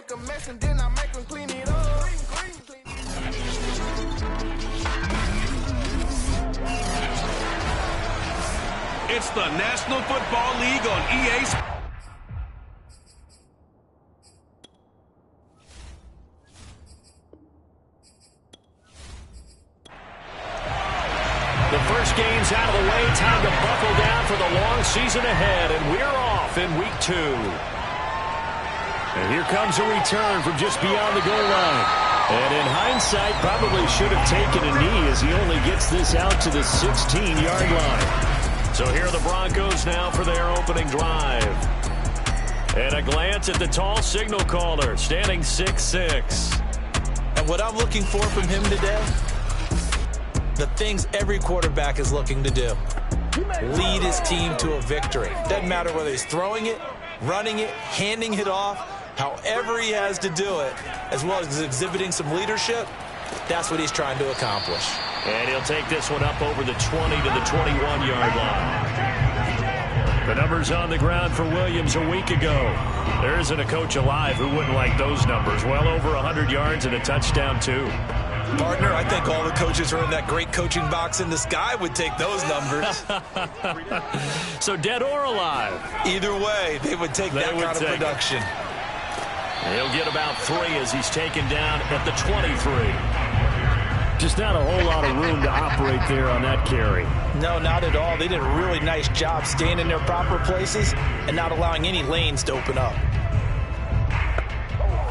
make a mess and then I make them clean it up. It's the National Football League on EA Sports. The first game's out of the way. Time to buckle down for the long season ahead, and we're off in week 2. And here comes a return from just beyond the goal line. And in hindsight, probably should have taken a knee as he only gets this out to the 16-yard line. So here are the Broncos now for their opening drive. And a glance at the tall signal caller, standing 6'6". And what I'm looking for from him today, the things every quarterback is looking to do. Lead his team to a victory. Doesn't matter whether he's throwing it, running it, handing it off, however he has to do it, as well as exhibiting some leadership, that's what he's trying to accomplish. And he'll take this one up over the 20 to the 21-yard line. The numbers on the ground for Williams a week ago. There isn't a coach alive who wouldn't like those numbers. Well over 100 yards and a touchdown, too. Partner, I think all the coaches who are in that great coaching box in the sky would take those numbers. So dead or alive? Either way, they would take that kind of production. He'll get about 3 as he's taken down at the 23. Just not a whole lot of room to operate there on that carry. No, not at all. They did a really nice job staying in their proper places and not allowing any lanes to open up.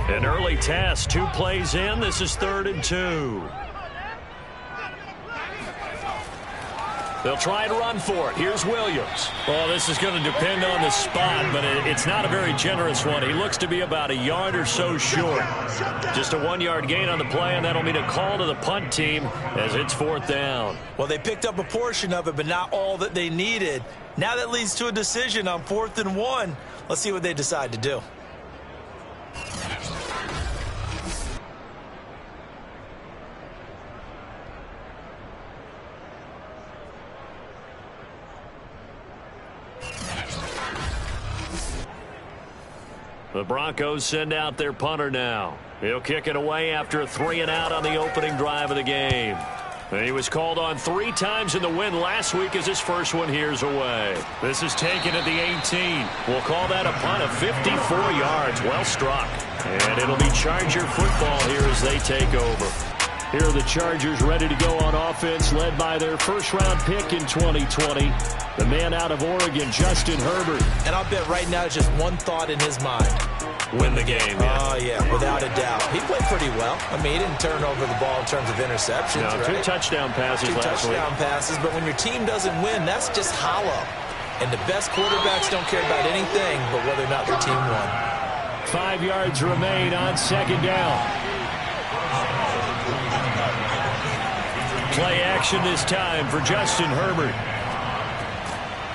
An early test, 2 plays in. This is 3rd and 2. They'll try and run for it. Here's Williams. Well, this is going to depend on the spot, but it's not a very generous one. He looks to be about a yard or so short. Just a 1-yard gain on the play, and that'll mean a call to the punt team as it's 4th down. Well, they picked up a portion of it, but not all that they needed. Now that leads to a decision on 4th and 1. Let's see what they decide to do. The Broncos send out their punter now. He'll kick it away after a 3-and-out on the opening drive of the game. And he was called on 3 times in the win last week as his first one here's away. This is taken at the 18. We'll call that a punt of 54 yards. Well struck. And it'll be Charger football here as they take over. Here are the Chargers ready to go on offense, led by their first-round pick in 2020, the man out of Oregon, Justin Herbert. And I'll bet right now just one thought in his mind. Win the game. Oh, yeah, without a doubt. He played pretty well. I mean, he didn't turn over the ball in terms of interceptions. No, right? 2 touchdown passes last week. 2 touchdown passes, but when your team doesn't win, that's just hollow. And the best quarterbacks don't care about anything but whether or not their team won. 5 yards remain on 2nd down. Play action this time for Justin Herbert.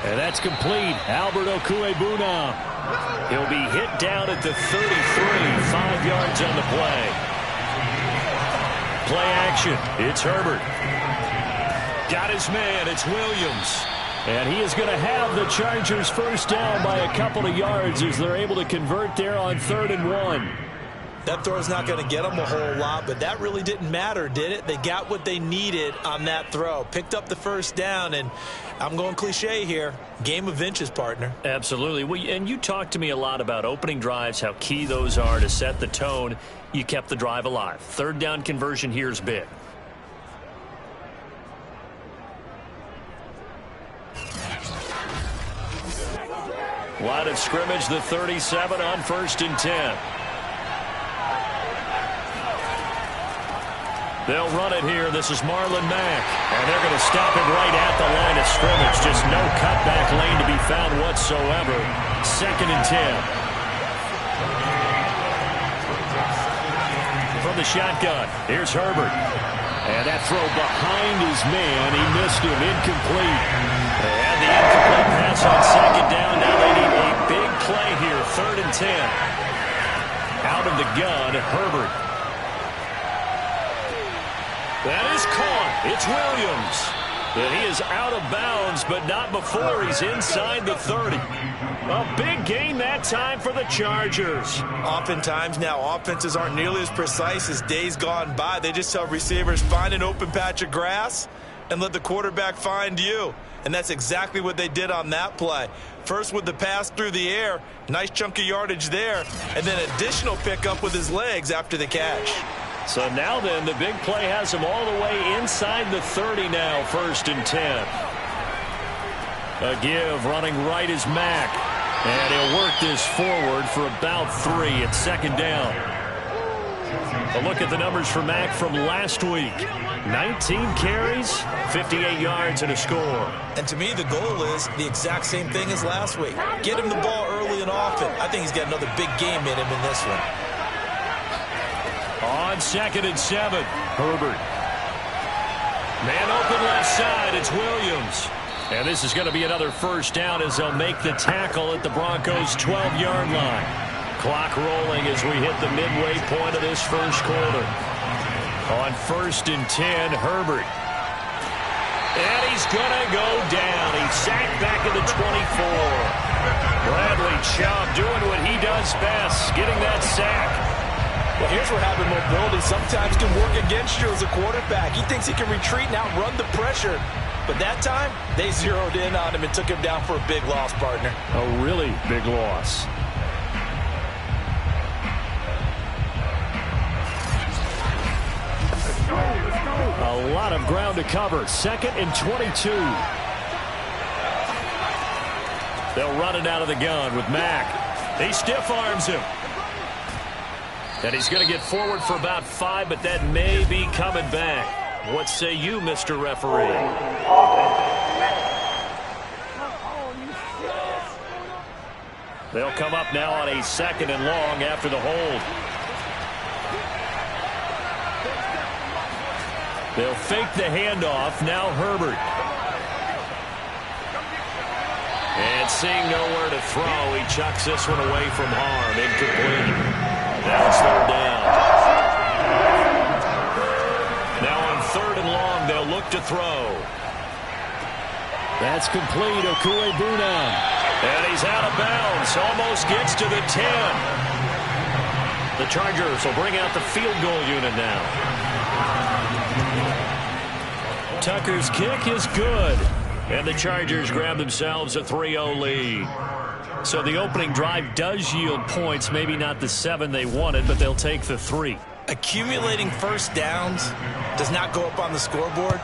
And that's complete. Albert Okwuegbunam. He'll be hit down at the 33. 5 yards on the play. Play action. It's Herbert. Got his man. It's Williams. And he is going to have the Chargers first down by a couple of yards as they're able to convert there on 3rd and 1. That throw's not going to get them a whole lot, but that really didn't matter, did it? They got what they needed on that throw. Picked up the first down, and I'm going cliche here. Game of inches, partner. Absolutely. Well, and you talked to me a lot about opening drives, how key those are to set the tone. You kept the drive alive. 3rd down conversion here is big. Line of scrimmage, the 37 on 1st and 10. They'll run it here. This is Marlon Mack. And they're going to stop him right at the line of scrimmage. Just no cutback lane to be found whatsoever. 2nd and 10. From the shotgun, here's Herbert. And that throw behind his man. He missed him. Incomplete. And the incomplete pass on 2nd down. Now they need a big play here. 3rd and 10. Out of the gun, Herbert. That is caught. It's Williams. And he is out of bounds, but not before he's inside the 30. A big gain that time for the Chargers. Oftentimes now, offenses aren't nearly as precise as days gone by. They just tell receivers, find an open patch of grass and let the quarterback find you. And that's exactly what they did on that play. First with the pass through the air, nice chunk of yardage there, and then additional pickup with his legs after the catch. So now then, the big play has him all the way inside the 30 now, 1st and 10. A give, running right is Mack. And he'll work this forward for about 3 at 2nd down. A look at the numbers for Mack from last week. 19 carries, 58 yards, and a score. And to me, the goal is the exact same thing as last week. Get him the ball early and often. I think he's got another big game in him in this one. On 2nd and 7, Herbert. Man open left side, it's Williams. And this is going to be another 1st down as they'll make the tackle at the Broncos' 12-yard line. Clock rolling as we hit the midway point of this 1st quarter. On 1st and 10, Herbert. And he's going to go down. He's sacked back at the 24. Bradley Chubb doing what he does best, getting that sack. Well, here's where having mobility sometimes can work against you as a quarterback. He thinks he can retreat and outrun the pressure. But that time, they zeroed in on him and took him down for a big loss, partner. A really big loss. A lot of ground to cover. 2nd and 22. They'll run it out of the gun with Mack. He stiff arms him. And he's going to get forward for about 5, but that may be coming back. What say you, Mr. Referee? They'll come up now on a 2nd and long after the hold. They'll fake the handoff. Now Herbert. And seeing nowhere to throw, he chucks this one away from harm. Incomplete. Now it's 3rd down. Now on 3rd and long, they'll look to throw. That's complete. Okuebuna. And he's out of bounds. Almost gets to the 10. The Chargers will bring out the field goal unit now. Tucker's kick is good. And the Chargers grab themselves a 3-0 lead. So the opening drive does yield points, maybe not the 7 they wanted, but they'll take the 3. Accumulating 1st downs does not go up on the scoreboard,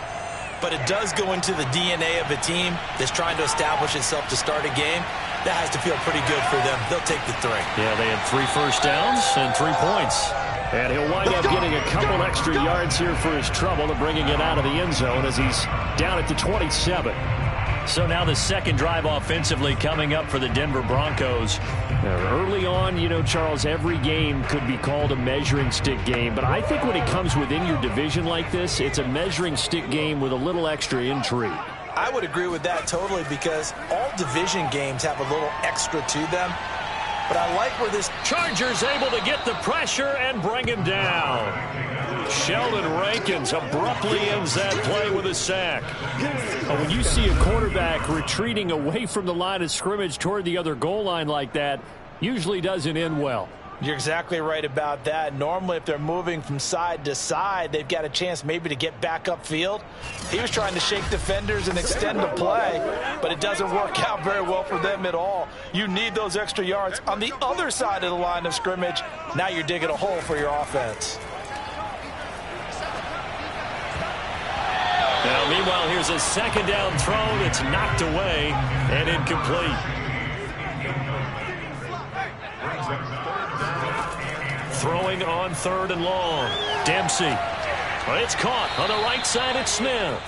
but it does go into the DNA of a team that's trying to establish itself to start a game. That has to feel pretty good for them. They'll take the 3. Yeah, they had 3 first downs and 3 points. And he'll wind up getting a couple extra yards here for his trouble and bringing it out of the end zone as he's down at the 27. So now the 2nd drive offensively coming up for the Denver Broncos. Early on, you know, Charles, every game could be called a measuring stick game. But I think when it comes within your division like this, it's a measuring stick game with a little extra intrigue. I would agree with that totally because all division games have a little extra to them. But I like where this Chargers able to get the pressure and bring him down. Sheldon Rankins abruptly ends that play with a sack. When you see a quarterback retreating away from the line of scrimmage toward the other goal line like that, usually doesn't end well. You're exactly right about that. Normally, if they're moving from side to side, they've got a chance maybe to get back upfield. He was trying to shake defenders and extend the play, but it doesn't work out very well for them at all. You need those extra yards on the other side of the line of scrimmage. Now you're digging a hole for your offense. Now, meanwhile, here's a 2nd down throw that's knocked away and incomplete. Throwing on 3rd and long. Dempsey. It's caught on the right side at Smith.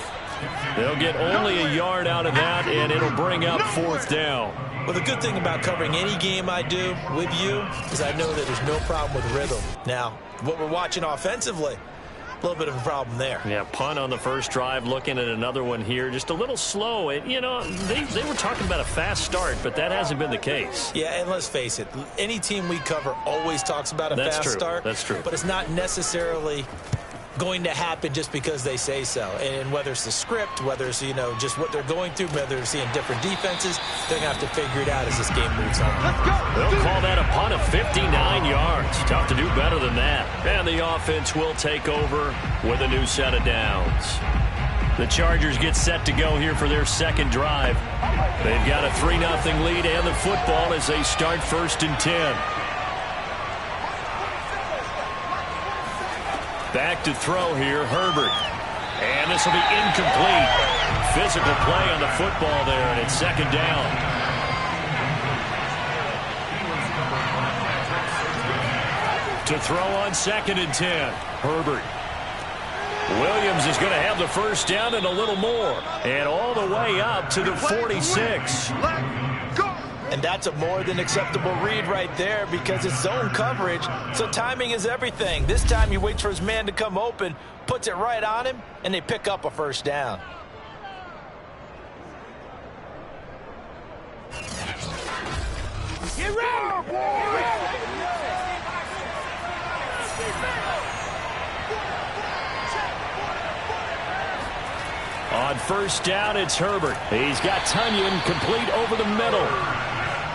They'll get only a yard out of that, and it'll bring up 4th down. Well, the good thing about covering any game I do with you is I know that there's no problem with rhythm. Now, what we're watching offensively, a little bit of a problem there. Yeah, punt on the 1st drive, looking at another one here. Just a little slow. You know, they were talking about a fast start, but that hasn't been the case. Yeah, and let's face it, any team we cover always talks about a fast start. That's true. But it's not necessarily going to happen just because they say so. And whether it's the script, whether it's, just what they're going through, whether they're seeing different defenses, they're going to have to figure it out as this game moves on. They'll call that a punt of 59 yards. Tough to do better than that. And the offense will take over with a new set of downs. The Chargers get set to go here for their second drive. They've got a 3-0 lead and the football as they start 1st and 10. Back to throw here, Herbert. And this will be incomplete. Physical play on the football there, and it's 2nd down. To throw on 2nd and 10, Herbert. Williams is going to have the 1st down and a little more. And all the way up to the 46. And that's a more than acceptable read right there because it's zone coverage, so timing is everything. This time he waits for his man to come open, puts it right on him, and they pick up a 1st down. Get ready! Get ready! On 1st down, it's Herbert. He's got Tunyon complete over the middle.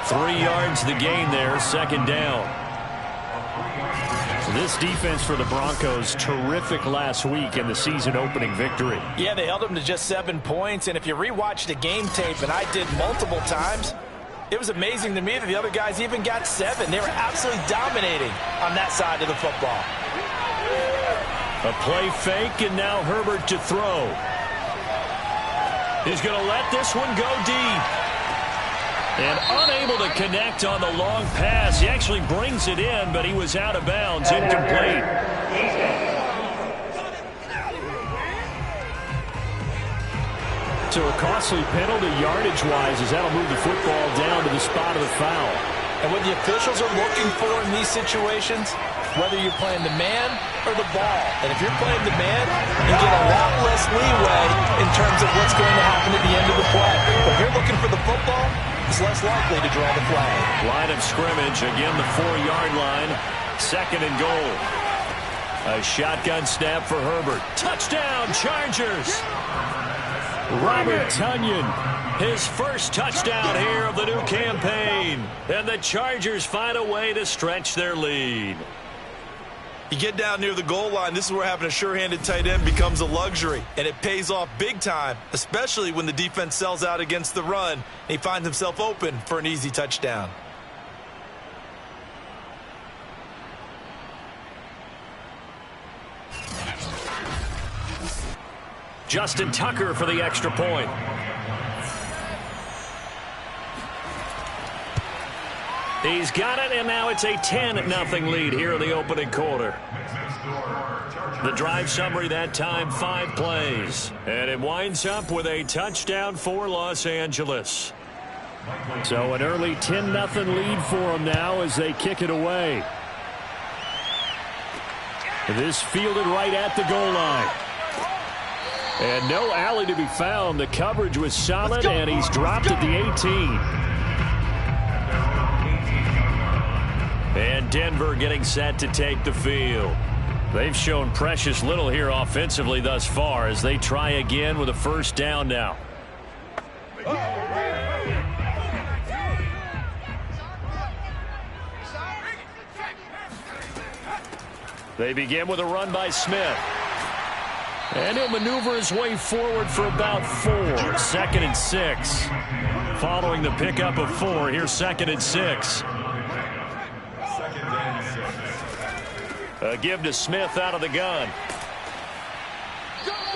3 yards the gain there, 2nd down. This defense for the Broncos, terrific last week in the season-opening victory. Yeah, they held them to just 7 points, and if you rewatch the game tape, and I did multiple times, it was amazing to me that the other guys even got 7. They were absolutely dominating on that side of the football. A play fake, and now Herbert to throw. He's going to let this one go deep. And unable to connect on the long pass. He actually brings it in, but he was out of bounds, incomplete. So a costly penalty yardage-wise as that'll move the football down to the spot of the foul. And what the officials are looking for in these situations, whether you're playing the man or the ball. And if you're playing the man, you get a lot less leeway in terms of what's going to happen at the end of the play. But if you're looking for the football, it's less likely to draw the flag. Line of scrimmage, again the 4-yard line, 2nd and goal. A shotgun snap for Herbert. Touchdown, Chargers! Robert Tunyon, his first touchdown here of the new campaign. And the Chargers find a way to stretch their lead. You get down near the goal line, this is where having a sure-handed tight end becomes a luxury. And it pays off big time, especially when the defense sells out against the run. And he finds himself open for an easy touchdown. Justin Tucker for the extra point. He's got it, and now it's a 10-0 lead here in the opening quarter. The drive summary that time, 5 plays. And it winds up with a touchdown for Los Angeles. So an early 10-0 lead for them now as they kick it away. This fielded right at the goal line. And no alley to be found. The coverage was solid, and he's dropped at the 18. And Denver getting set to take the field. They've shown precious little here offensively thus far as they try again with a 1st down now. They begin with a run by Smith. And he'll maneuver his way forward for about 4. 2nd and 6. Following the pickup of 4, here's 2nd and 6. A give to Smith out of the gun.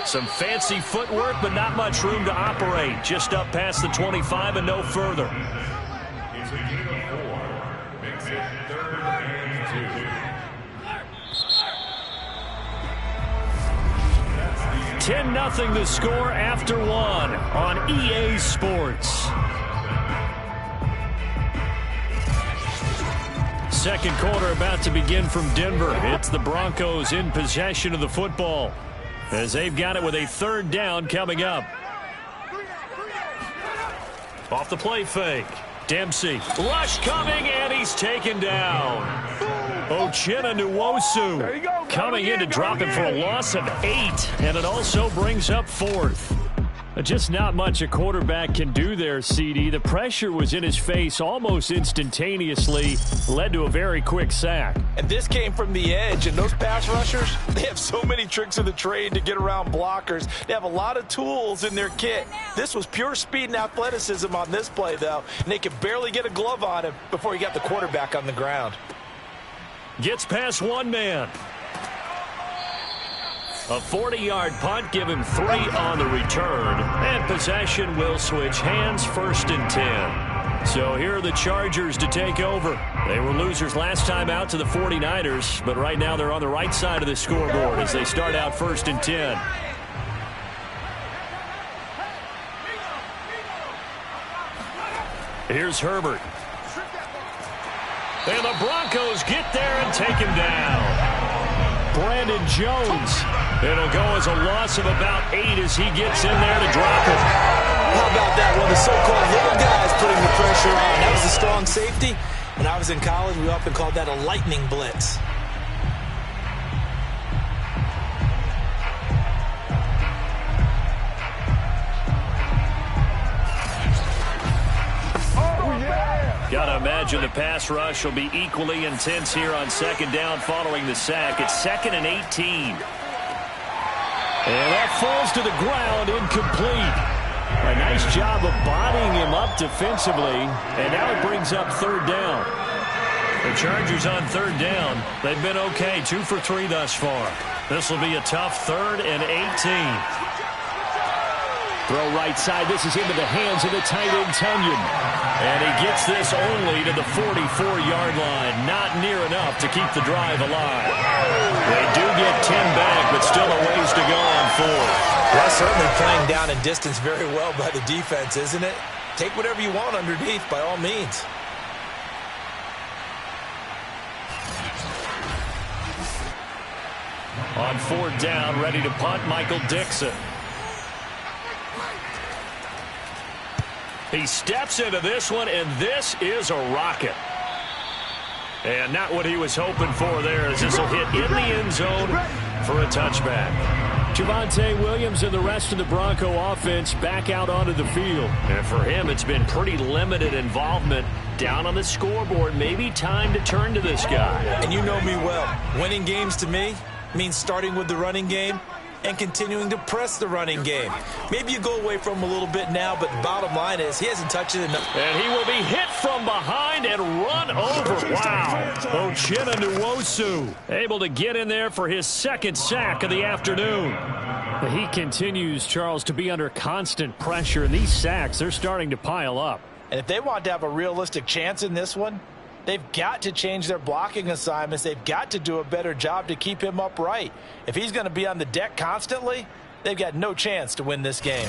Some fancy footwork, but not much room to operate. Just up past the 25 and no further. 10-0 the score after 1 on EA Sports. Second quarter about to begin from Denver. It's the Broncos in possession of the football as they've got it with a 3rd down coming up. Off the play fake. Dempsey. Rush coming, and he's taken down. Nwosu coming in to drop him for a loss of 8, and it also brings up 4th. Just not much a quarterback can do there, CD. The pressure was in his face almost instantaneously, led to a very quick sack. And this came from the edge, and those pass rushers, they have so many tricks of the trade to get around blockers. They have a lot of tools in their kit. This was pure speed and athleticism on this play, though, and they could barely get a glove on him before he got the quarterback on the ground. Gets past one man. A 40-yard punt, give him 3 on the return, and possession will switch hands, 1st and 10. So here are the Chargers to take over. They were losers last time out to the 49ers, but right now they're on the right side of the scoreboard as they start out 1st and 10. Here's Herbert. And the Broncos get there and take him down. Brandon Jones. It'll go as a loss of about 8 as he gets in there to drop it. How about that? One of the so-called little guys putting the pressure on. That was a strong safety. When I was in college, we often called that a lightning blitz. Gotta imagine the pass rush will be equally intense here on 2nd down following the sack. It's 2nd and 18. And that falls to the ground, incomplete. A nice job of bodying him up defensively, and now it brings up 3rd down. The Chargers on 3rd down. They've been okay, 2 for 3 thus far. This will be a tough 3rd and 18. Throw right side. This is into the hands of the tight end, Tunyon. And he gets this only to the 44-yard line. Not near enough to keep the drive alive. They do get 10 back, but still a ways to go on 4th. That's certainly playing down and distance very well by the defense, isn't it? Take whatever you want underneath, by all means. On 4th down, ready to punt, Michael Dixon. He steps into this one, and this is a rocket. And not what he was hoping for there, as this will hit in the end zone for a touchback. Javonte Williams and the rest of the Bronco offense back out onto the field. And for him, it's been pretty limited involvement down on the scoreboard. Maybe time to turn to this guy. And you know me well. Winning games to me means starting with the running game and continuing to press the running game. Maybe you go away from him a little bit now, but the bottom line is he hasn't touched it enough. And he will be hit from behind and run over. Wow. Nwosu able to get in there for his 2nd sack of the afternoon. He continues, Charles, to be under constant pressure, and these sacks, they're starting to pile up. And if they want to have a realistic chance in this one, they've got to change their blocking assignments. They've got to do a better job to keep him upright. If he's going to be on the deck constantly, they've got no chance to win this game.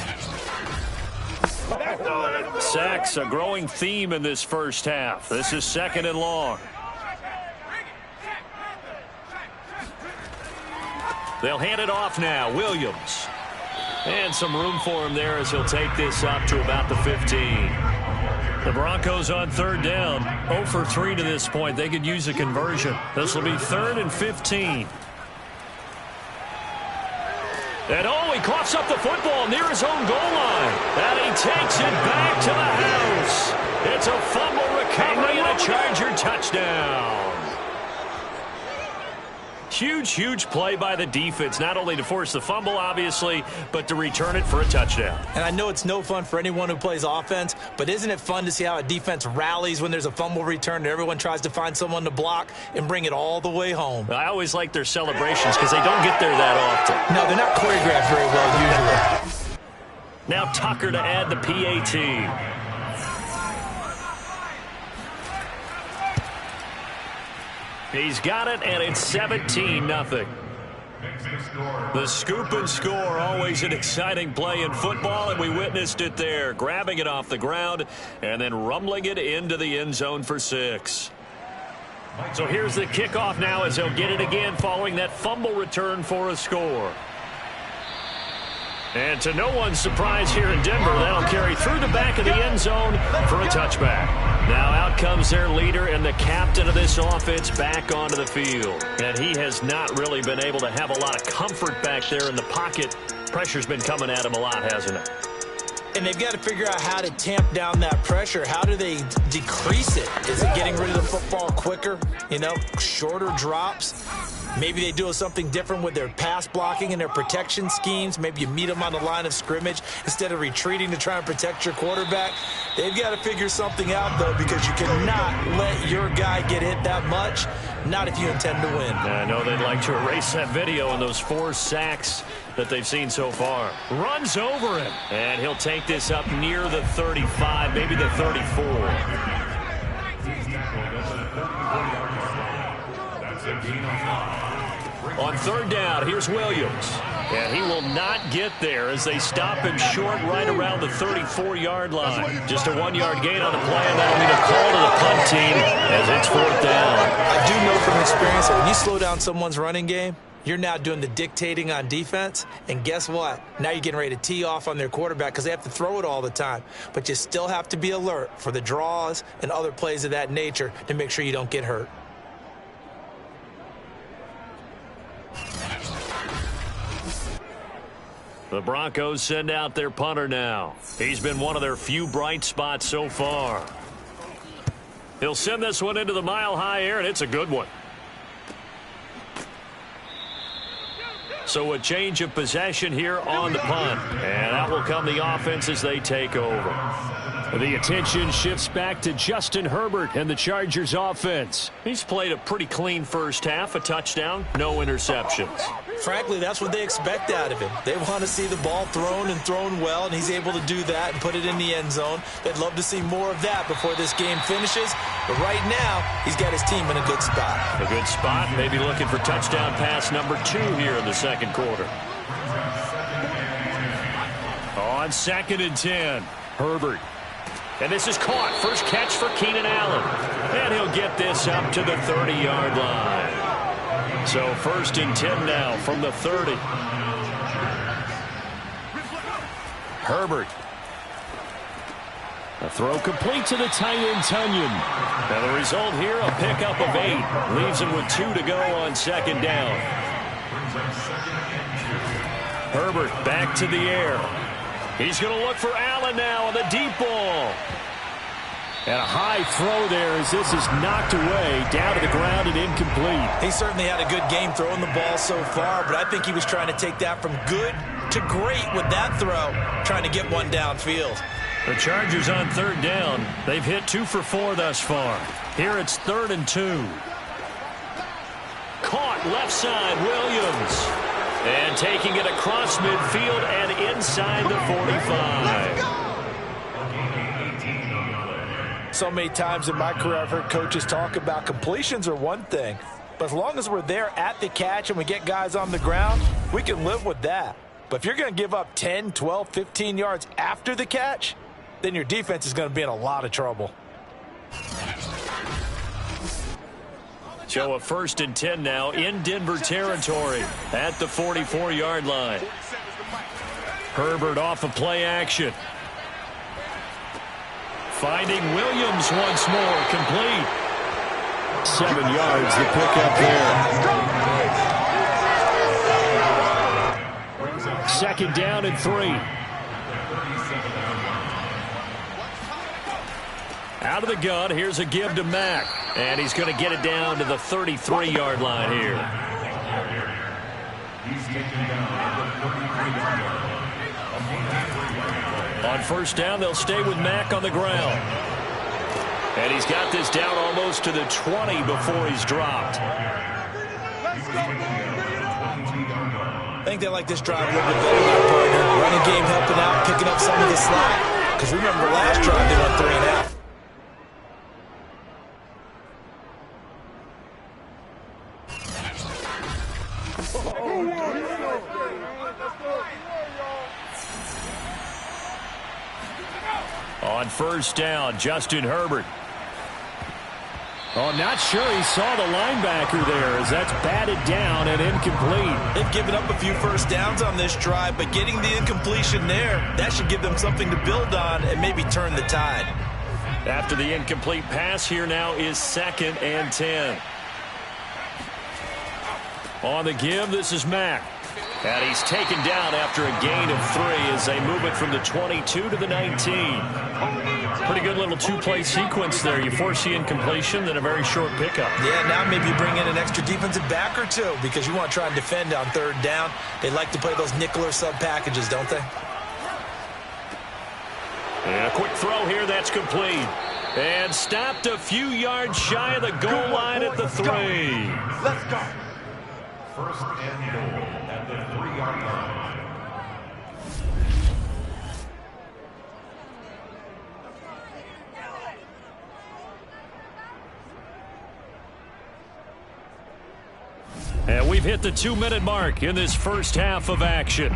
Sacks, a growing theme in this first half. This is 2nd and long. They'll hand it off now. Williams. And some room for him there as he'll take this up to about the 15. The Broncos on 3rd down. 0 for 3 to this point. They could use a conversion. This will be 3rd and 15. And he coughs up the football near his own goal line. And he takes it back to the house. It's a fumble recovery and a Charger touchdown. Huge play by the defense, not only to force the fumble, obviously, but to return it for a touchdown. And I know it's no fun for anyone who plays offense, but isn't it fun to see how a defense rallies when there's a fumble return and everyone tries to find someone to block and bring it all the way home? I always like their celebrations because they don't get there that often. No, they're not choreographed very well usually. Now Tucker to add the PAT. He's got it, and it's 17-0. The scoop and score, always an exciting play in football, and we witnessed it there, grabbing it off the ground and then rumbling it into the end zone for 6. So here's the kickoff now as they'll get it again following that fumble return for a score. And to no one's surprise here in Denver, that'll carry through the back of the end zone for a touchback. Now out comes their leader and the captain of this offense back onto the field. And he has not really been able to have a lot of comfort back there in the pocket. Pressure's been coming at him a lot, hasn't it? And they've got to figure out how to tamp down that pressure. How do they decrease it? Is it getting rid of the football quicker? You know, shorter drops? Maybe they do something different with their pass blocking and their protection schemes. Maybe you meet them on the line of scrimmage instead of retreating to try and protect your quarterback. They've got to figure something out, though, because you cannot let your guy get hit that much, not if you intend to win. I know they'd like to erase that video on those 4 sacks that they've seen so far. Runs over him, and he'll take this up near the 35, maybe the 34. On 3rd down, here's Williams. And he will not get there as they stop him short right around the 34-yard line. Just a 1-yard gain on the play, and that'll be the call to the punt team as it's 4th down. I do know from experience that when you slow down someone's running game, you're now doing the dictating on defense, and guess what? Now you're getting ready to tee off on their quarterback because they have to throw it all the time. But you still have to be alert for the draws and other plays of that nature to make sure you don't get hurt. The Broncos send out their punter now. He's been one of their few bright spots so far. He'll send this one into the mile-high air, and it's a good one. So a change of possession here on the punt. And that will come the offense as they take over. The attention shifts back to Justin Herbert and the Chargers offense. He's played a pretty clean first half, a touchdown, no interceptions. Frankly, that's what they expect out of him. They want to see the ball thrown and thrown well, and he's able to do that and put it in the end zone. They'd love to see more of that before this game finishes. But right now, he's got his team in a good spot. A good spot, maybe looking for touchdown pass number 2 here in the 2nd quarter. On 2nd and 10, Herbert. And this is caught. First catch for Keenan Allen. And he'll get this up to the 30-yard line. So 1st and 10 now from the 30. Herbert. A throw complete to the tight end, Tunyon. And the result here, a pickup of 8. Leaves him with 2 to go on 2nd down. Herbert back to the air. He's going to look for Allen now on the deep ball. And a high throw there as this is knocked away, down to the ground and incomplete. He certainly had a good game throwing the ball so far, but I think he was trying to take that from good to great with that throw, trying to get one downfield. The Chargers on 3rd down. They've hit 2 for 4 thus far. Here it's 3rd and 2. Caught left side, Williams. And taking it across midfield and inside the 45. So many times in my career I've heard coaches talk about completions are one thing, but as long as we're there at the catch and we get guys on the ground, we can live with that. But if you're going to give up 10, 12, 15 yards after the catch, then your defense is going to be in a lot of trouble. So a 1st and 10 now in Denver territory at the 44-yard line. Herbert off of play action. Finding Williams once more, complete. 7 yards, the pickup there. 2nd down and 3. Out of the gun, here's a give to Mack. And he's going to get it down to the 33-yard line here. On 1st down, they'll stay with Mack on the ground. And he's got this down almost to the 20 before he's dropped. I think they like this drive a little bit better than our partner. Running game helping out, picking up some of the slack. Because remember, last drive they went 3.5. On 1st down, Justin Herbert. Oh, not sure he saw the linebacker there as that's batted down and incomplete. They've given up a few 1st downs on this drive, but getting the incompletion there, that should give them something to build on and maybe turn the tide. After the incomplete pass, here now is 2nd and 10. On the give, this is Mack. And he's taken down after a gain of 3 as they move it from the 22 to the 19. Pretty good little two-play sequence there. You force the incompletion, then a very short pickup. Yeah, now maybe you bring in an extra defensive back or two because you want to try and defend on 3rd down. They like to play those nickel or sub packages, don't they? And a quick throw here, that's complete. And stopped a few yards shy of the goal line at the 3. Let's go. 1st and goal at the 3-yard line. And we've hit the 2-minute mark in this first half of action.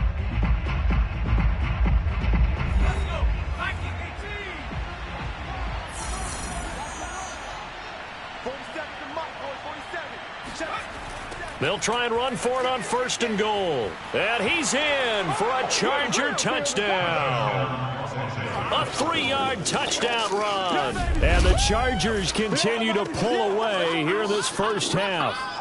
They'll try and run for it on 1st and goal. And he's in for a Charger touchdown. A 3-yard touchdown run. And the Chargers continue to pull away here in this first half.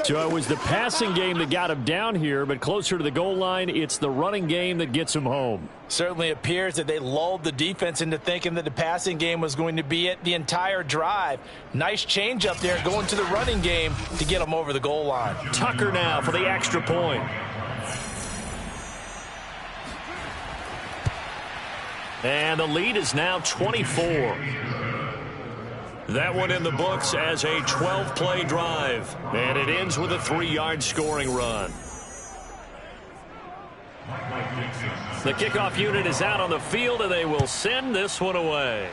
So it was the passing game that got him down here, but closer to the goal line, it's the running game that gets him home. Certainly appears that they lulled the defense into thinking that the passing game was going to be it the entire drive. Nice change up there going to the running game to get them over the goal line. Tucker now for the extra point. And the lead is now 24. That one in the books as a 12-play drive. And it ends with a 3-yard scoring run. The kickoff unit is out on the field, and they will send this one away.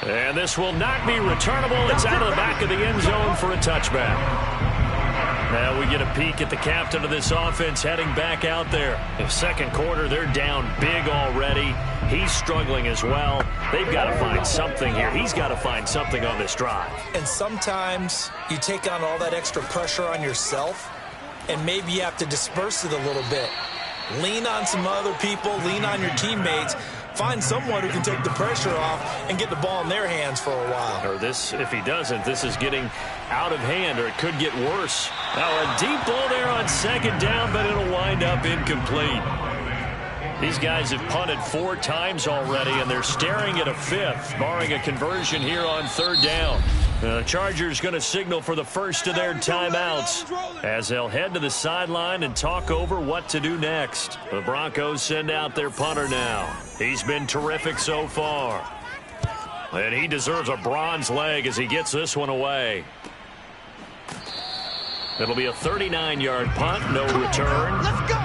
And this will not be returnable. It's out of the back of the end zone for a touchback. Now we get a peek at the captain of this offense heading back out there. In the 2nd quarter, they're down big already. He's struggling as well. They've got to find something here. He's got to find something on this drive. And sometimes you take on all that extra pressure on yourself, and maybe you have to disperse it a little bit. Lean on some other people, lean on your teammates. Find someone who can take the pressure off and get the ball in their hands for a while. Or this, if he doesn't, this is getting out of hand, or it could get worse. Now a deep ball there on 2nd down, but it'll wind up incomplete. These guys have punted 4 times already, and they're staring at a 5th, barring a conversion here on 3rd down. The Chargers going to signal for the first of their timeouts as they'll head to the sideline and talk over what to do next. The Broncos send out their punter now. He's been terrific so far. And he deserves a bronze leg as he gets this one away. It'll be a 39-yard punt, no return. Let's go.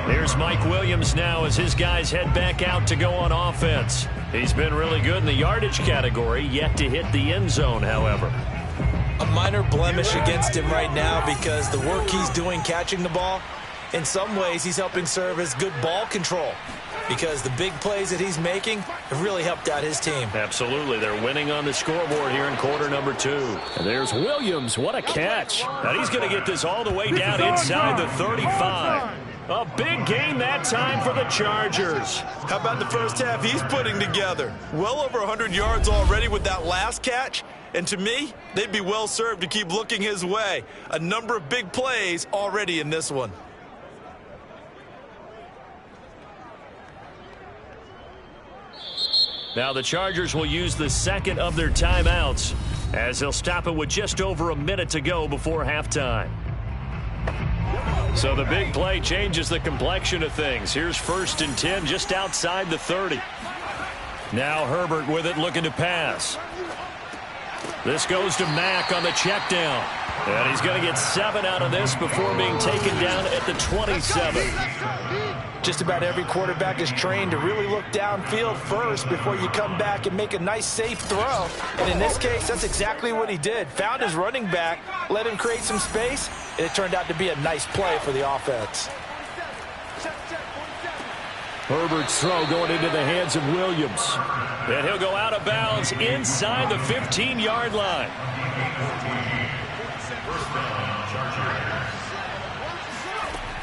Here's Mike Williams now as his guys head back out to go on offense. He's been really good in the yardage category, yet to hit the end zone, however. A minor blemish against him right now because the work he's doing catching the ball, in some ways he's helping serve as good ball control because the big plays that he's making have really helped out his team. Absolutely. They're winning on the scoreboard here in quarter number 2. And there's Williams. What a catch. And he's going to get this all the way down inside the 35. A big gain that time for the Chargers. How about the first half he's putting together? Well over 100 yards already with that last catch. And to me, they'd be well served to keep looking his way. A number of big plays already in this one. Now the Chargers will use the 2nd of their timeouts as they'll stop it with just over a minute to go before halftime. So the big play changes the complexion of things. Here's 1st and 10 just outside the 30. Now Herbert with it looking to pass. This goes to Mack on the check down. And he's going to get 7 out of this before being taken down at the 27. Just about every quarterback is trained to really look downfield first before you come back and make a nice, safe throw. And in this case, that's exactly what he did. Found his running back, let him create some space, and it turned out to be a nice play for the offense. Herbert's throw going into the hands of Williams. And he'll go out of bounds inside the 15-yard line.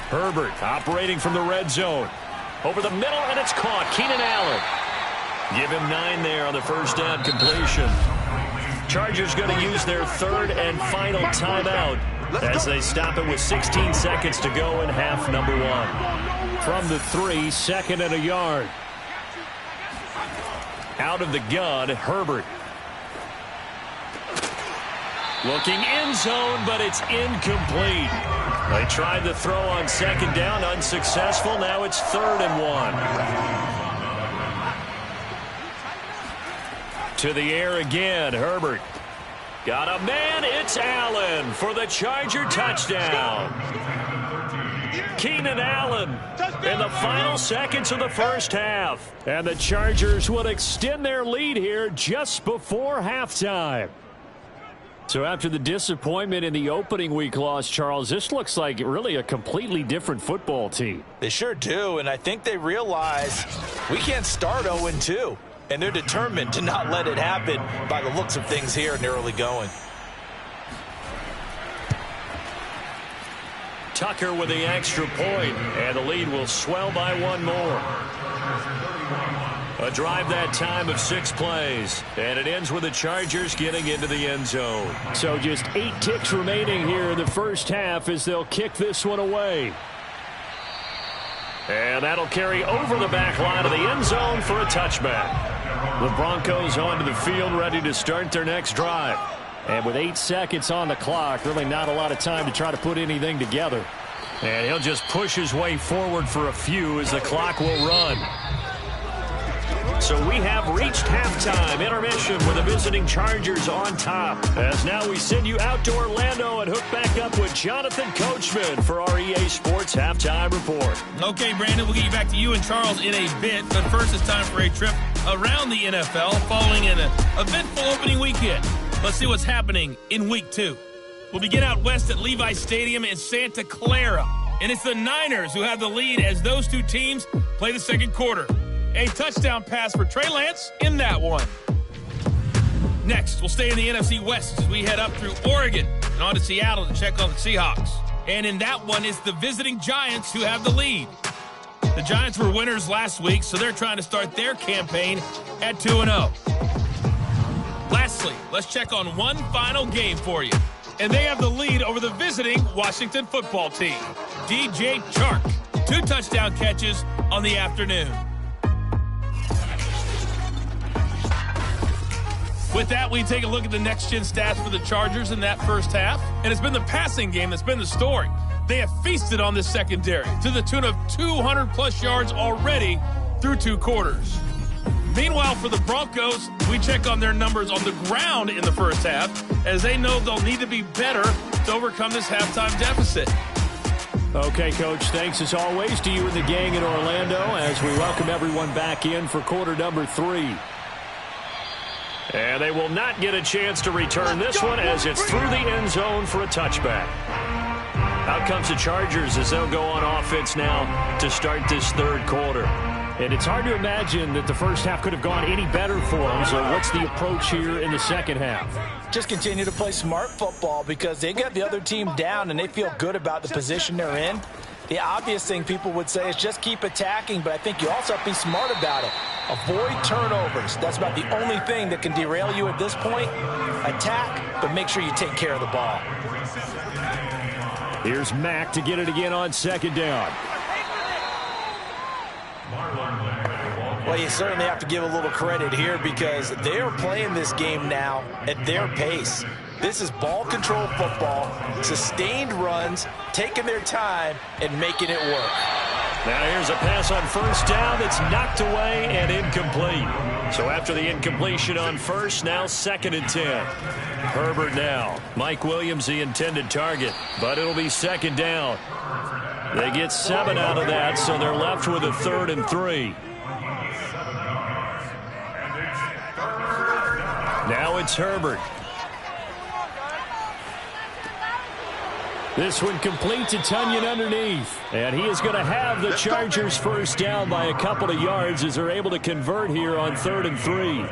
Herbert operating from the red zone. Over the middle, and it's caught. Keenan Allen. Give him 9 there on the first down completion. Chargers going to use their third and final timeout as they stop it with 16 seconds to go in half number 1. From the 3, 2nd and a yard. Out of the gun, Herbert. Looking end zone, but it's incomplete. They tried the throw on 2nd down, unsuccessful. Now it's 3rd and 1. To the air again, Herbert. Got a man, it's Allen for the Charger touchdown. Keenan Allen in the final seconds of the first half. And the Chargers will extend their lead here just before halftime. So after the disappointment in the opening week loss, Charles, this looks like really a completely different football team. They sure do, and I think they realize we can't start 0-2. And they're determined to not let it happen by the looks of things here in the early going. Tucker with the extra point, and the lead will swell by 1 more. A drive that time of 6 plays, and it ends with the Chargers getting into the end zone. So just 8 ticks remaining here in the first half as they'll kick this one away. And that'll carry over the back line of the end zone for a touchback. The Broncos onto the field, ready to start their next drive. And with 8 seconds on the clock, really not a lot of time to try to put anything together. And he'll just push his way forward for a few as the clock will run. So we have reached halftime intermission with the visiting Chargers on top. As now we send you out to Orlando and hook back up with Jonathan Coachman for our EA Sports Halftime Report. Okay, Brandon, we'll get you back to you and Charles in a bit. But first, it's time for a trip around the NFL following an eventful opening weekend. Let's see what's happening in Week 2. We'll begin out west at Levi Stadium in Santa Clara. And it's the Niners who have the lead as those two teams play the second quarter. A touchdown pass for Trey Lance in that one. Next, we'll stay in the NFC West as we head up through Oregon and on to Seattle to check on the Seahawks. And in that one, it's the visiting Giants who have the lead. The Giants were winners last week, so they're trying to start their campaign at 2-0. Lastly, let's check on one final game for you. And they have the lead over the visiting Washington football team. DJ Chark, 2 touchdown catches on the afternoon. With that, we take a look at the next-gen stats for the Chargers in that first half. And it's been the passing game that's been the story. They have feasted on this secondary to the tune of 200-plus yards already through 2 quarters. Meanwhile, for the Broncos, we check on their numbers on the ground in the first half, as they know they'll need to be better to overcome this halftime deficit. Okay, Coach, thanks as always to you and the gang in Orlando as we welcome everyone back in for quarter number 3. And they will not get a chance to return this one as it's through the end zone for a touchback. Out comes the Chargers as they'll go on offense now to start this third quarter. And it's hard to imagine that the first half could have gone any better for them. So what's the approach here in the second half? Just continue to play smart football because they got the other team down and they feel good about the position they're in. The obvious thing people would say is just keep attacking, but I think you also have to be smart about it. Avoid turnovers. That's about the only thing that can derail you at this point. Attack, but make sure you take care of the ball. Here's Mack to get it again on second down. Well, you certainly have to give a little credit here because they are playing this game now at their pace. This is ball control football, sustained runs, taking their time, and making it work. Now here's a pass on first down that's knocked away and incomplete. So after the incompletion on first, now 2nd and 10. Herbert now. Mike Williams the intended target, but it'll be 2nd down. They get 7 out of that, so they're left with a 3rd and 3. Now it's Herbert. This one complete to Tunyon underneath. And he is going to have the Chargers first down by a couple of yards as they're able to convert here on 3rd and 3.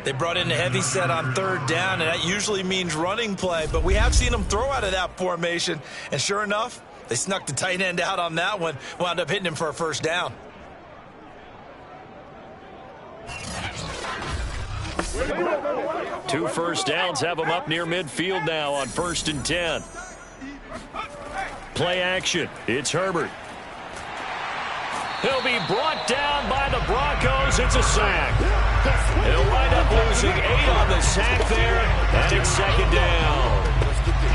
They brought in a heavy set on 3rd down, and that usually means running play. But we have seen them throw out of that formation. And sure enough, they snuck the tight end out on that one, wound up hitting him for a first down. 2 first downs have him up near midfield now on 1st and 10. Play action. It's Herbert. He'll be brought down by the Broncos. It's a sack. He'll wind up losing 8 on the sack there, and it's 2nd down.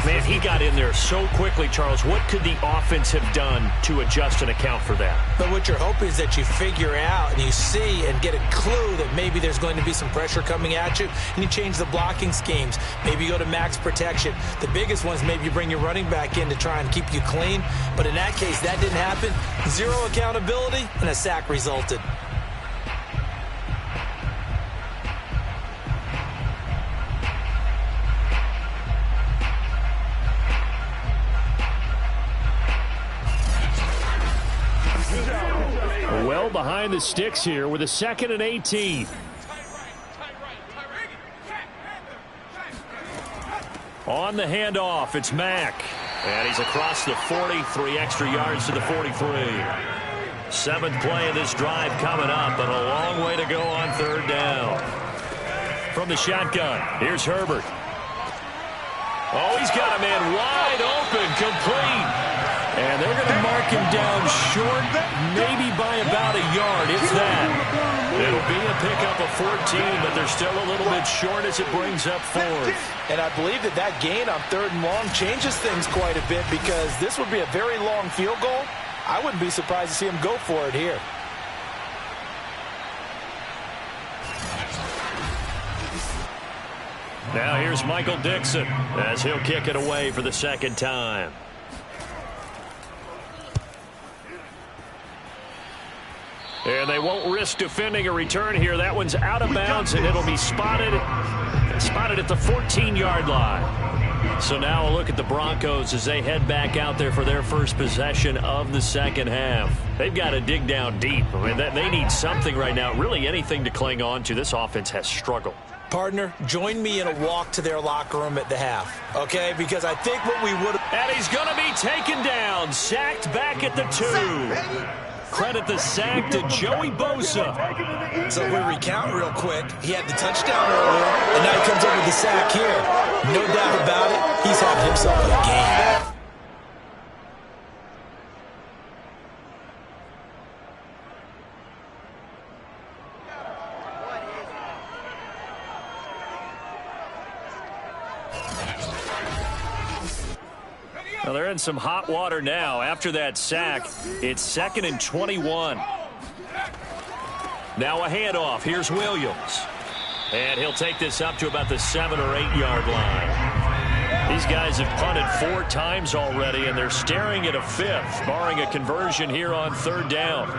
Man, he got in there so quickly, Charles. What could the offense have done to adjust and account for that? But what you're hoping is that you figure out and you see and get a clue that maybe there's going to be some pressure coming at you, and you change the blocking schemes. Maybe you go to max protection. The biggest one is maybe you bring your running back in to try and keep you clean. But in that case, that didn't happen. 0 accountability, and a sack resulted. Well behind the sticks here with a 2nd and 18. On the handoff, it's Mack. And he's across the 40, 3 extra yards to the 43. 7th play of this drive coming up, and a long way to go on 3rd down. From the shotgun, here's Herbert. Oh, he's got a man wide open, complete. And they're going to mark him down short, maybe by about a yard, if that. It'll be a pickup of 14, but they're still a little bit short as it brings up 4th. And I believe that gain on 3rd and long changes things quite a bit, because this would be a very long field goal. I wouldn't be surprised to see him go for it here. Now here's Michael Dixon as he'll kick it away for the 2nd time. And they won't risk defending a return here. That one's out of bounds, and it'll be spotted at the 14-yard line. So now a look at the Broncos as they head back out there for their first possession of the 2nd half. They've got to dig down deep. I mean, they need something right now, really anything to cling on to. This offense has struggled. Partner, join me in a walk to their locker room at the half, okay? Because I think what we would have... And he's going to be taken down, sacked back at the 2. Credit the sack to Joey Bosa. So if we recount real quick, he had the touchdown earlier, and now he comes up with the sack here. No doubt about it, he's having himself a game. Well, they're in some hot water now. After that sack, it's 2nd and 21. Now a handoff. Here's Williams. And he'll take this up to about the 7 or 8 yard line. These guys have punted 4 times already, and they're staring at a 5th, barring a conversion here on 3rd down.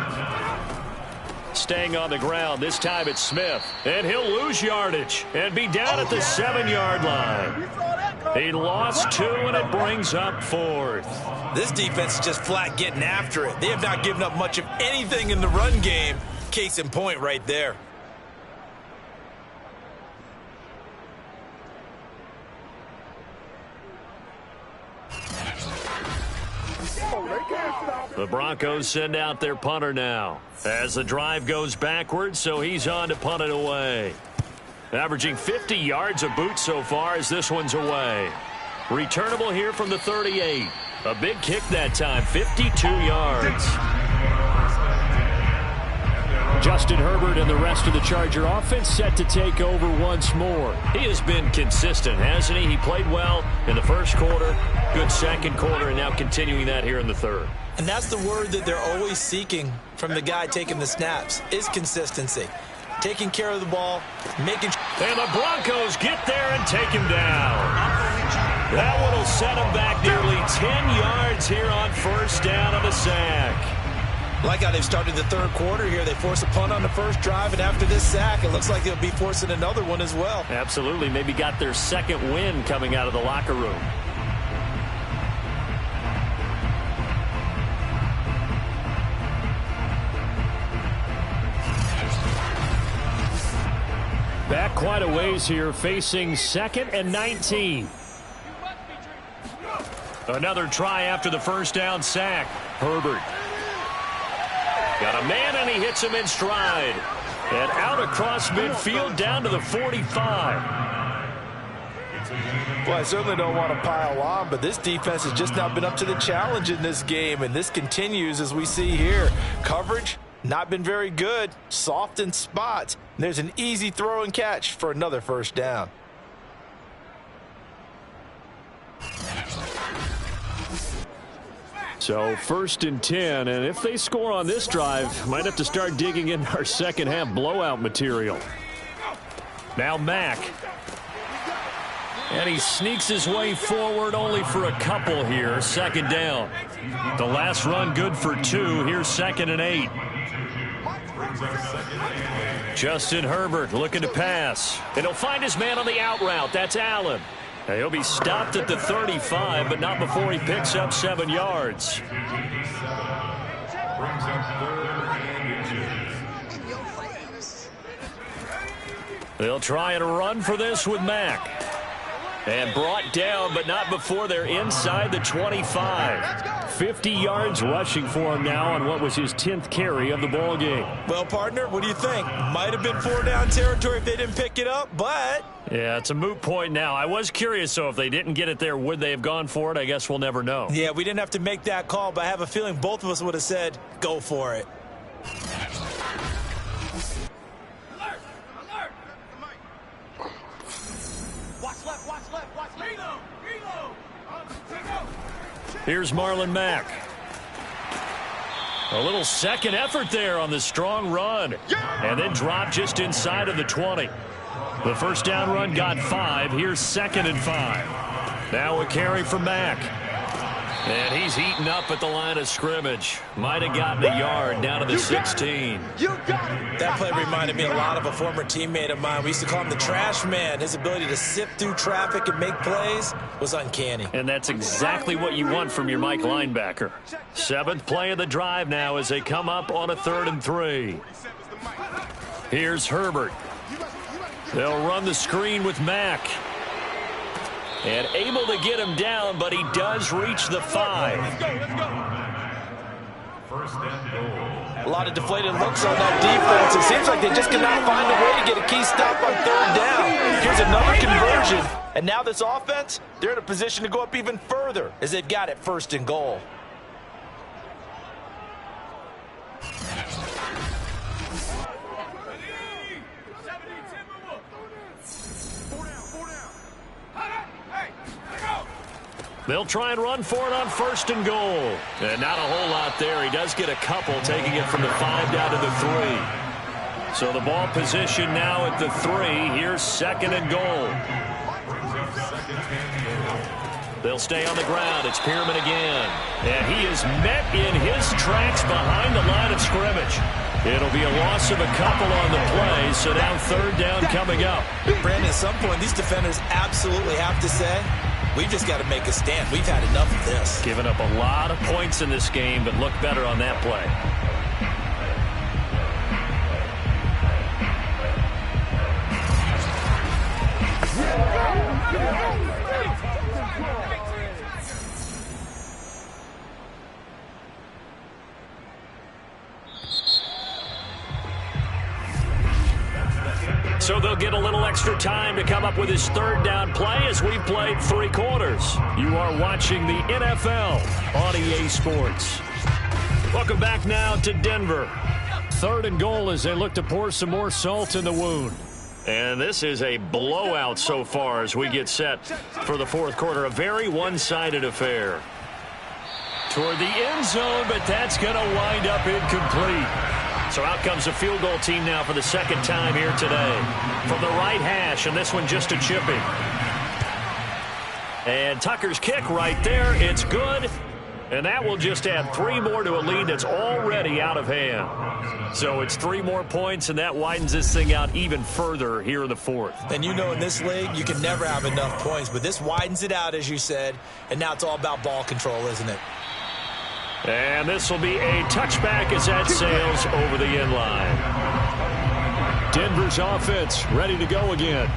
Staying on the ground, this time it's Smith. And he'll lose yardage and be down at the 7 yard line. He lost 2, and it brings up 4th. This defense is just flat getting after it. They have not given up much of anything in the run game. Case in point right there. The Broncos send out their punter now as the drive goes backwards, so he's on to punt it away. Averaging 50 yards a boot so far as this one's away. Returnable here from the 38. A big kick that time, 52 yards. Justin Herbert and the rest of the Charger offense set to take over once more. He has been consistent, hasn't he? He played well in the first quarter, good second quarter, and now continuing that here in the 3rd. And that's the word that they're always seeking from the guy taking the snaps, is consistency. Taking care of the ball, making... And the Broncos get there and take him down. That one will set him back nearly 10 yards here on 1st down on the sack. Like how they've started the 3rd quarter here. They force a punt on the first drive, and after this sack, it looks like they'll be forcing another one as well. Absolutely. Maybe got their 2nd win coming out of the locker room. Back quite a ways here, facing 2nd and 19. Another try after the first down sack. Herbert. Got a man, and he hits him in stride. And out across midfield down to the 45. Well, I certainly don't want to pile on, but this defense has just not been up to the challenge in this game, and this continues as we see here. Coverage, not been very good, soft in spots. There's an easy throw and catch for another first down. So 1st and 10, and if they score on this drive, might have to start digging in our second half blowout material. Now Mack. And he sneaks his way forward only for a couple here. 2nd down. The last run good for 2. Here's 2nd and 8. Justin Herbert looking to pass. And he'll find his man on the out route. That's Allen. And he'll be stopped at the 35, but not before he picks up 7 yards. They'll try and run for this with Mack. And brought down, but not before they're inside the 25. 50 yards rushing for him now on what was his 10th carry of the ball game. Well, partner, what do you think? Might have been 4-down territory if they didn't pick it up, but... Yeah, it's a moot point now. I was curious, so if they didn't get it there, would they have gone for it? I guess we'll never know. Yeah, we didn't have to make that call, but I have a feeling both of us would have said, go for it. Here's Marlon Mack. A little second effort there on the strong run. And then dropped just inside of the 20. The first down run got 5. Here's 2nd and 5. Now a carry for Mack. And he's heating up at the line of scrimmage. Might have gotten a yard down to the 16. That play reminded me a lot of a former teammate of mine. We used to call him the trash man. His ability to sift through traffic and make plays was uncanny. And that's exactly what you want from your Mike linebacker. 7th play of the drive now as they come up on a 3rd and 3. Here's Herbert. They'll run the screen with Mack. And able to get him down, but he does reach the 5. A lot of deflated looks on that defense. It seems like they just cannot find a way to get a key stop on 3rd down. Here's another conversion. And now this offense, they're in a position to go up even further as they've got it 1st and goal. They'll try and run for it on 1st and goal. And not a whole lot there. He does get a couple, taking it from the 5 down to the 3. So the ball position now at the 3. Here's 2nd and goal. They'll stay on the ground. It's Pearman again. And he is met in his tracks behind the line of scrimmage. It'll be a loss of a couple on the play, so now 3rd down coming up. Brandon, at some point, these defenders absolutely have to say, we've just got to make a stand. We've had enough of this. Giving up a lot of points in this game, but look better on that play. So they'll get a little extra time to come up with his 3rd down play as we've played 3 quarters. You are watching the NFL on EA Sports. Welcome back now to Denver. 3rd and goal as they look to pour some more salt in the wound. And this is a blowout so far as we get set for the 4th quarter. A very one-sided affair. Toward the end zone, but that's going to wind up incomplete. So out comes the field goal team now for the 2nd time here today. From the right hash, and this one just a chipping. And Tucker's kick right there. It's good. And that will just add 3 more to a lead that's already out of hand. So it's 3 more points, and that widens this thing out even further here in the 4th. And you know in this league, you can never have enough points. But this widens it out, as you said. And now it's all about ball control, isn't it? And this will be a touchback as that sails over the end line. Denver's offense ready to go again.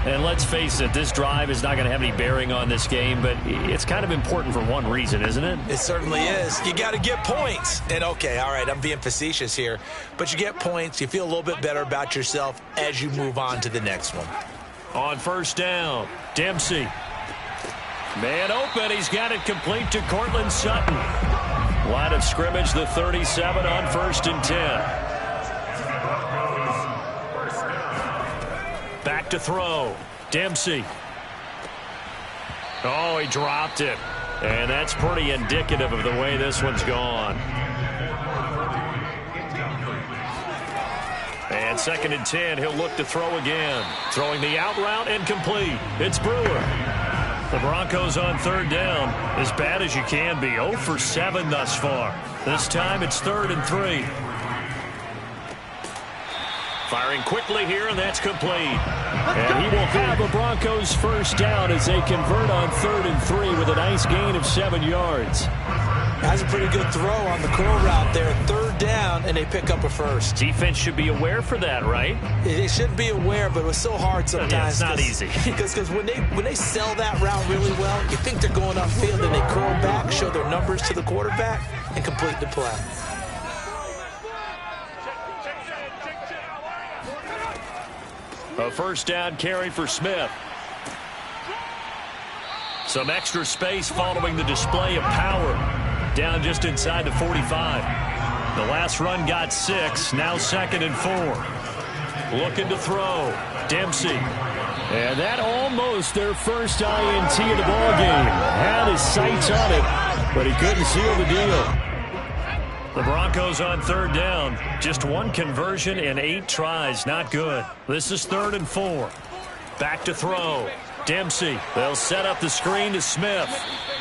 And let's face it, this drive is not going to have any bearing on this game, but it's kind of important for one reason, isn't it? It certainly is. You got to get points. And, okay, all right, I'm being facetious here. But you get points. You feel a little bit better about yourself as you move on to the next one. On first down, Dempsey. Man open. He's got it complete to Cortland Sutton. Line of scrimmage, the 37 on 1st and 10. Back to throw. Dempsey. Oh, he dropped it. And that's pretty indicative of the way this one's gone. And 2nd and 10, he'll look to throw again. Throwing the out route and complete. It's Brewer. The Broncos on 3rd down. As bad as you can be. 0 for 7 thus far. This time it's 3rd and 3. Firing quickly here, and that's complete. And he will have a Broncos first down as they convert on 3rd and 3 with a nice gain of 7 yards. That's a pretty good throw on the curl route there. 3rd down, and they pick up a first. Defense should be aware for that, right? They should be aware, but it was so hard sometimes. Yeah, it's not easy. Because when they sell that route really well, you think they're going upfield, and they curl back, show their numbers to the quarterback, and complete the play. A first down carry for Smith. Some extra space following the display of power. Down just inside the 45. The last run got 6. Now 2nd and 4. Looking to throw. Dempsey. And that almost their first INT of the ballgame. Had his sights on it, but he couldn't seal the deal. The Broncos on 3rd down. Just 1 conversion and 8 tries. Not good. This is 3rd and 4. Back to throw. Dempsey. They'll set up the screen to Smith.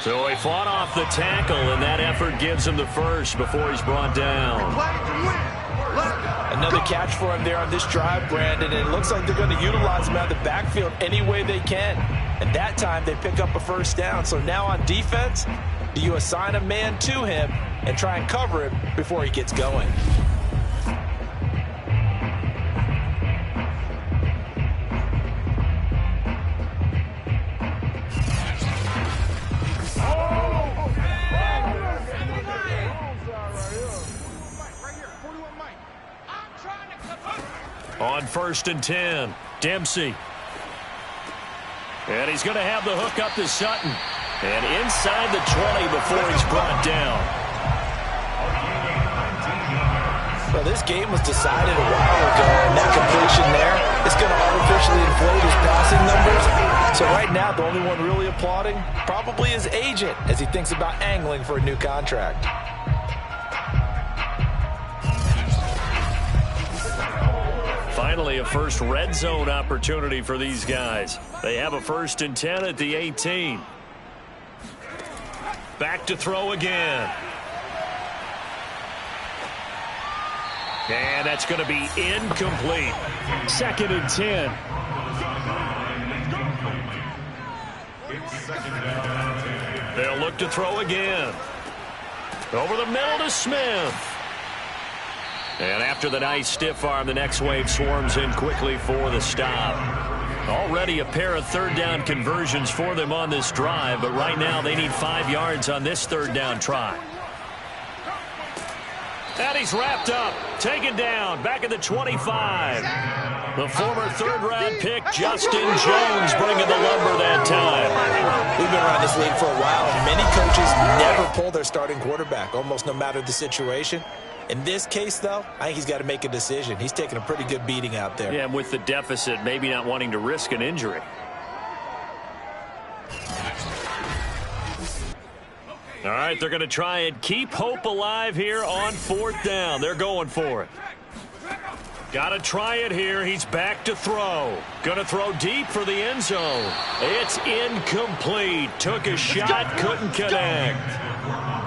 So he fought off the tackle, and that effort gives him the first before he's brought down. Another catch for him there on this drive, Brandon, and it looks like they're going to utilize him out of the backfield any way they can. And that time they pick up a first down. So now on defense, do you assign a man to him and try and cover him before he gets going? On 1st and 10, Dempsey. And he's going to have the hook up to Sutton. And inside the 20 before he's brought down. Well, this game was decided a while ago, and that completion there is going to artificially inflate his passing numbers. So right now, the only one really applauding probably his agent as he thinks about angling for a new contract. Finally, a first red zone opportunity for these guys. They have a 1st and 10 at the 18. Back to throw again. And that's going to be incomplete. 2nd and 10. They'll look to throw again. Over the middle to Smith. And after the nice stiff arm, the next wave swarms in quickly for the stop. Already a pair of 3rd down conversions for them on this drive, but right now they need 5 yards on this 3rd down try. And he's wrapped up, taken down, back at the 25. The former 3rd-round pick, Justin Jones, bringing the lumber that time. We've been around this league for a while. Many coaches never pull their starting quarterback, almost no matter the situation. In this case, though, I think he's got to make a decision. He's taking a pretty good beating out there. Yeah, and with the deficit, maybe not wanting to risk an injury. All right, they're going to try and keep hope alive here on 4th down. They're going for it. Got to try it here. He's back to throw. Going to throw deep for the end zone. It's incomplete. Took a shot, couldn't connect.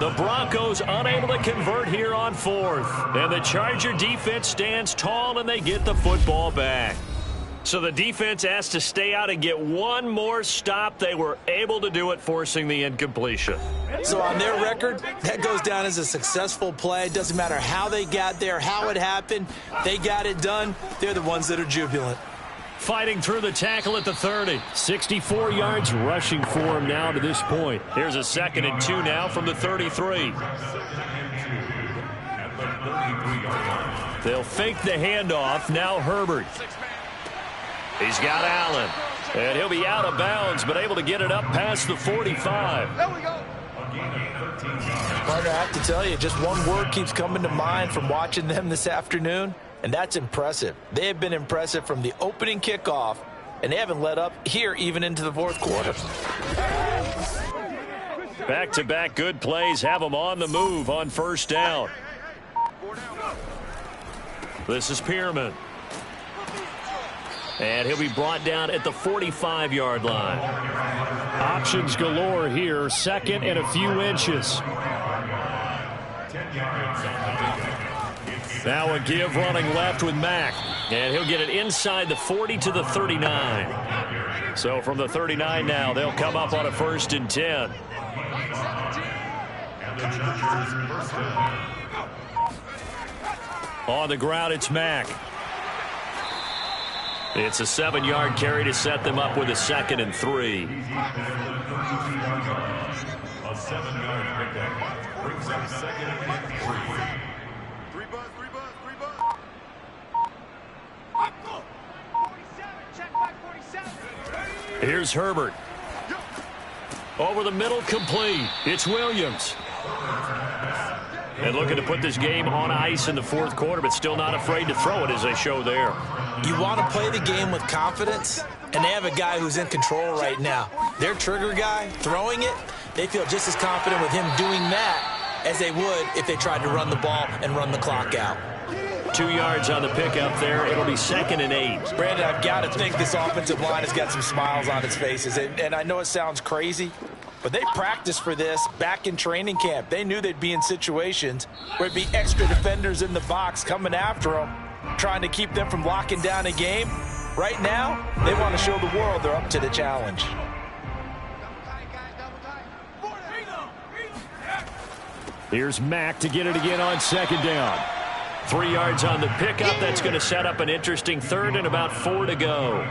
The Broncos unable to convert here on 4th. And the Charger defense stands tall, and they get the football back. So the defense has to stay out and get one more stop. They were able to do it, forcing the incompletion. So on their record, that goes down as a successful play. It doesn't matter how they got there, how it happened. They got it done. They're the ones that are jubilant. fighting through the tackle at the 30. 64 yards rushing for him now to this point. Here's a 2nd and 2 now from the 33. They'll fake the handoff. Now Herbert. He's got Allen. And he'll be out of bounds, but able to get it up past the 45. There we go. Partner, I have to tell you, just one word keeps coming to mind from watching them this afternoon, and that's impressive. They have been impressive from the opening kickoff, and they haven't let up here even into the fourth quarter. Back-to-back good plays have them on the move on first down. This is Pierman. And he'll be brought down at the 45-yard line. Options galore here. 2nd and a few inches. Now a give running left with Mack. And he'll get it inside the 40 to the 39. So from the 39 now, they'll come up on a 1st and 10. On the ground, it's Mack. It's a 7-yard carry to set them up with a 2nd and 3. A 7-yard pickup brings up 2nd and 3. 3 buzz. Check back 47. Here's Herbert. Over the middle, complete. It's Williams. And looking to put this game on ice in the fourth quarter, but still not afraid to throw it as they show there. You want to play the game with confidence, and they have a guy who's in control right now. Their trigger guy, throwing it, they feel just as confident with him doing that as they would if they tried to run the ball and run the clock out. 2 yards on the pickup there. It'll be 2nd and 8. Brandon, I've got to think this offensive line has got some smiles on its faces, and I know it sounds crazy, but they practiced for this back in training camp. They knew they'd be in situations where it'd be extra defenders in the box coming after them, trying to keep them from locking down a game. Right now, they want to show the world they're up to the challenge. Here's Mack to get it again on 2nd down. 3 yards on the pickup. That's going to set up an interesting 3rd and about 4 to go. A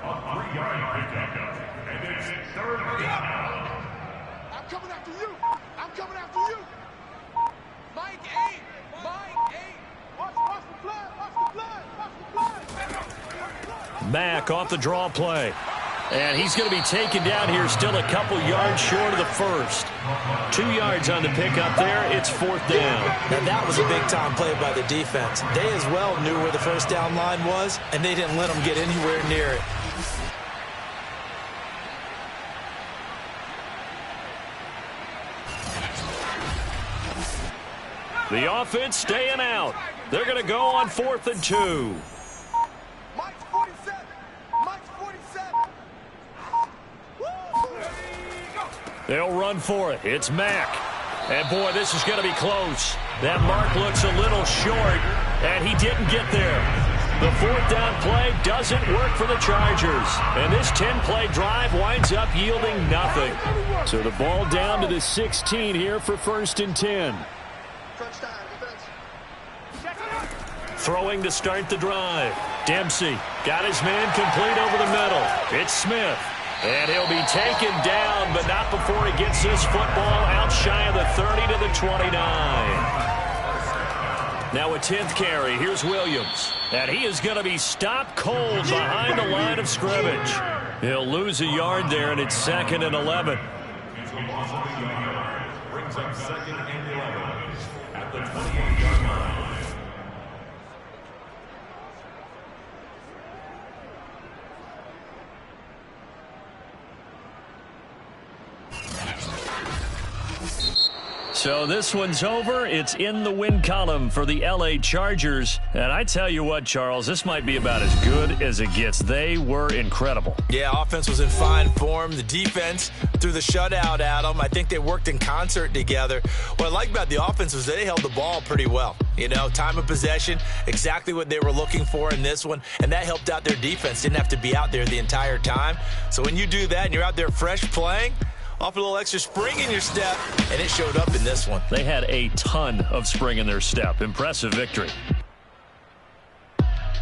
3-yard pickup. And it's 3rd down. I'm coming after you. Mike 8. Watch the flood. Mack off the draw play. And he's going to be taken down here, still a couple yards short of the 1st. 2 yards on the pickup there. It's 4th down. Now that was a big-time play by the defense. They as well knew where the first down line was, and they didn't let them get anywhere near it. The offense staying out. They're going to go on 4th and 2. Mike's 47. They'll run for it. It's Mack. And, boy, this is going to be close. That mark looks a little short, and he didn't get there. The 4th down play doesn't work for the Chargers. And this 10-play drive winds up yielding nothing. So the ball down to the 16 here for 1st and 10. Throwing to start the drive. Dempsey got his man complete over the middle. It's Smith. And he'll be taken down, but not before he gets this football out shy of the 30 to the 29. Now a 10th carry. Here's Williams. And he is going to be stopped cold behind the line of scrimmage. He'll lose a yard there, and it's 2nd and 11. It's a loss of a yard. Brings up 2nd and 11 at the 28-yard line. So this one's over. It's in the win column for the L.A. Chargers. And I tell you what, Charles, this might be about as good as it gets. They were incredible. Yeah, offense was in fine form. The defense threw the shutout at them. I think they worked in concert together. What I like about the offense was they held the ball pretty well. You know, time of possession, exactly what they were looking for in this one. And that helped out their defense. Didn't have to be out there the entire time. So when you do that and you're out there fresh playing, off a little extra spring in your step, and it showed up in this one. They had a ton of spring in their step. Impressive victory.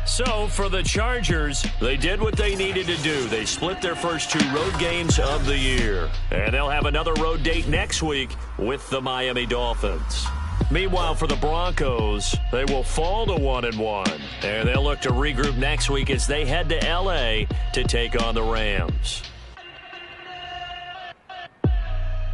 So, for the Chargers, they did what they needed to do. They split their first 2 road games of the year. And they'll have another road date next week with the Miami Dolphins. Meanwhile, for the Broncos, they will fall to 1-1. And they'll look to regroup next week as they head to L.A. to take on the Rams.